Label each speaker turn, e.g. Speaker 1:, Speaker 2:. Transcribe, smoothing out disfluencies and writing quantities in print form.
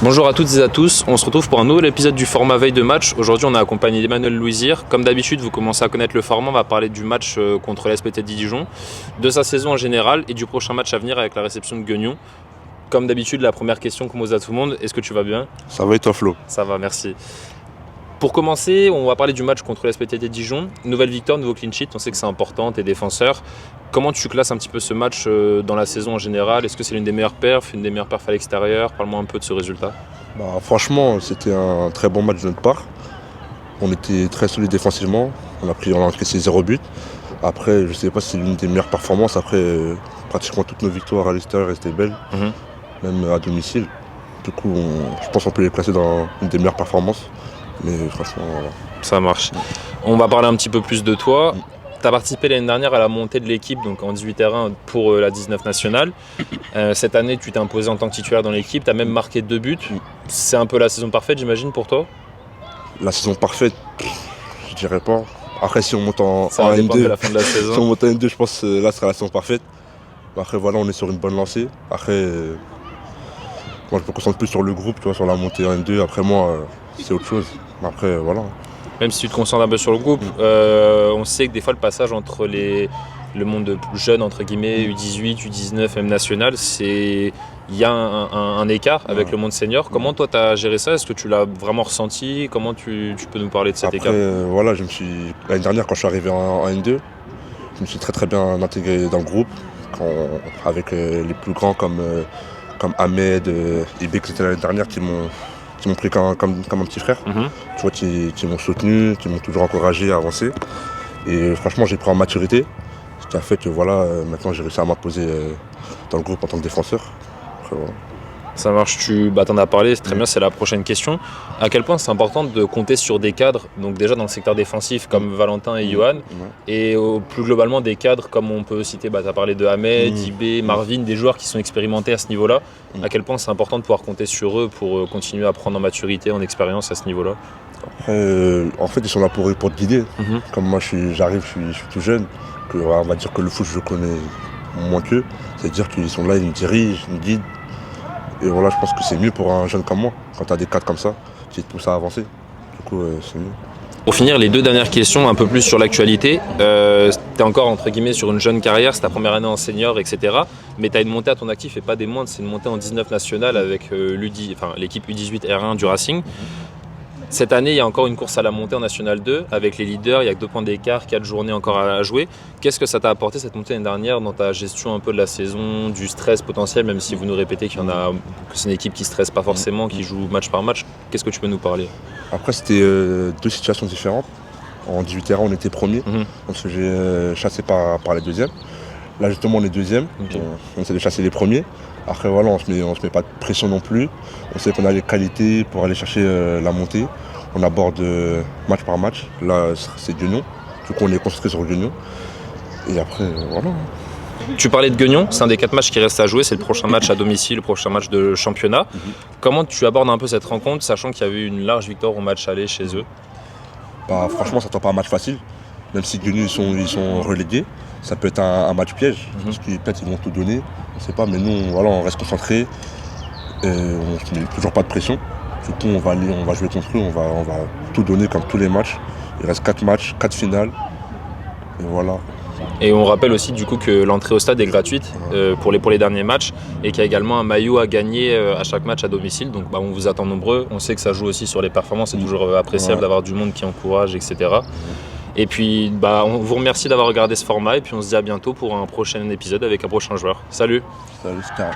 Speaker 1: Bonjour à toutes et à tous, on se retrouve pour un nouvel épisode du format veille de match. Aujourd'hui on est accompagné d'Emmanuel Louisir. Comme d'habitude vous commencez à connaître le format, on va parler du match contre l'SPT Dijon, de sa saison en général et du prochain match à venir avec la réception de Guignon. Comme d'habitude la première question qu'on pose à tout le monde, est-ce que tu vas bien?
Speaker 2: Ça va et toi Flo?
Speaker 1: Ça va, merci. Pour commencer, on va parler du match contre l'SPT Dijon. Nouvelle victoire, nouveau clean sheet, on sait que c'est important, t'es défenseur. Comment tu classes un petit peu ce match dans la saison en général? Est-ce que c'est l'une des meilleures perfs, une des meilleures perfs à l'extérieur? Parle-moi un peu de ce résultat.
Speaker 2: Franchement, c'était un très bon match de notre part. On était très solide défensivement. On a encaissé 0 but. Après, je ne sais pas si c'est l'une des meilleures performances. Après, pratiquement toutes nos victoires à l'extérieur restaient belles, même à domicile. Du coup, je pense qu'on peut les classer dans une des meilleures performances. Mais franchement, voilà.
Speaker 1: Ça marche. On va parler un petit peu plus de toi. Tu as participé l'année dernière à la montée de l'équipe, donc en 18 pour la 19 nationale. Cette année, tu t'es imposé en tant que titulaire dans l'équipe. Tu as même marqué 2 buts. C'est un peu la saison parfaite, j'imagine, pour toi?
Speaker 2: La saison parfaite, je dirais pas. Après, si on monte en
Speaker 1: Ça va dépendre
Speaker 2: N2,
Speaker 1: de la fin de la saison.
Speaker 2: si on monte en N2, je pense que là, ce sera la saison parfaite. Après, voilà, on est sur une bonne lancée. Après, moi, je me concentre plus sur le groupe, tu vois, sur la montée en N2. Après, moi, c'est autre chose. Après, voilà.
Speaker 1: Même si tu te concentres un peu sur le groupe, on sait que des fois le passage entre le monde jeune, entre guillemets, U18, U19, même national, il y a un écart avec le monde senior. Comment toi tu as géré ça? Est-ce que tu l'as vraiment ressenti? Comment tu peux nous parler de cet écart?
Speaker 2: Voilà, l'année dernière, quand je suis arrivé en N2, je me suis très bien intégré dans le groupe, avec les plus grands comme Ahmed, Ibek, c'était l'année dernière qui m'ont pris comme un petit frère, tu vois, qui m'ont soutenu, qui m'ont toujours encouragé à avancer. Et franchement, j'ai pris en maturité, ce qui a fait que voilà, maintenant j'ai réussi à m'imposer dans le groupe en tant que défenseur. Après, voilà.
Speaker 1: Ça marche, t'en as parlé, c'est très bien, c'est la prochaine question. À quel point c'est important de compter sur des cadres, donc déjà dans le secteur défensif comme Valentin et Johan, et plus globalement des cadres comme on peut citer, tu as parlé de Ahmed, Ibé, Marvin, des joueurs qui sont expérimentés à ce niveau-là. À quel point c'est important de pouvoir compter sur eux pour continuer à prendre en maturité, en expérience à ce niveau-là?
Speaker 2: Après, en fait, ils sont là pour te guider. Comme moi, j'arrive, je suis tout jeune, on va dire que le foot, je connais moins qu'eux. C'est-à-dire qu'ils sont là, ils me dirigent, ils me guident. Et voilà, je pense que c'est mieux pour un jeune comme moi, quand tu as des cadres comme ça, qui te poussent à avancer. Du coup, c'est mieux.
Speaker 1: Pour finir, les deux dernières questions, un peu plus sur l'actualité. Tu es encore, entre guillemets, sur une jeune carrière, c'est ta première année en senior, etc. Mais tu as une montée à ton actif et pas des moindres, c'est une montée en 19 nationale avec l'équipe U18 R1 du Racing. Cette année, il y a encore une course à la montée en National 2 avec les leaders, il y a 2 points d'écart, 4 journées encore à jouer. Qu'est-ce que ça t'a apporté cette montée l'année dernière dans ta gestion un peu de la saison, du stress potentiel, même si vous nous répétez que c'est une équipe qui ne stresse pas forcément, qui joue match par match? Qu'est-ce que tu peux nous parler?
Speaker 2: Après, c'était 2 situations différentes. En 18 R1, on était premier, on se faisait chasser par les deuxièmes. Là, justement, on est deuxième, on essaie de chasser les premiers. Après, voilà, on se met pas de pression non plus. On sait qu'on a les qualités pour aller chercher la montée. On aborde match par match. Là, c'est Guignon. Du coup, on est concentré sur Guignon. Et après, voilà.
Speaker 1: Tu parlais de Guignon, c'est un des 4 matchs qui restent à jouer. C'est le prochain match à domicile, le prochain match de championnat. Comment tu abordes un peu cette rencontre, sachant qu'il y avait une large victoire au match aller chez eux?
Speaker 2: Franchement, ça ne pas un match facile. Même si Guignon, ils sont relégués. Ça peut être un match piège, parce qu'ils peut-être ils vont tout donner, on ne sait pas, mais nous voilà, on reste concentré, on ne met toujours pas de pression. Du coup on va jouer contre eux, on va tout donner comme tous les matchs. Il reste 4 matchs, 4 finales, et voilà.
Speaker 1: Et on rappelle aussi du coup que l'entrée au stade est gratuite pour les derniers matchs et qu'il y a également un maillot à gagner à chaque match à domicile. Donc on vous attend nombreux, on sait que ça joue aussi sur les performances, c'est toujours appréciable d'avoir du monde qui encourage, etc. Et puis, on vous remercie d'avoir regardé ce format et puis on se dit à bientôt pour un prochain épisode avec un prochain joueur. Salut!
Speaker 2: Salut, Scar.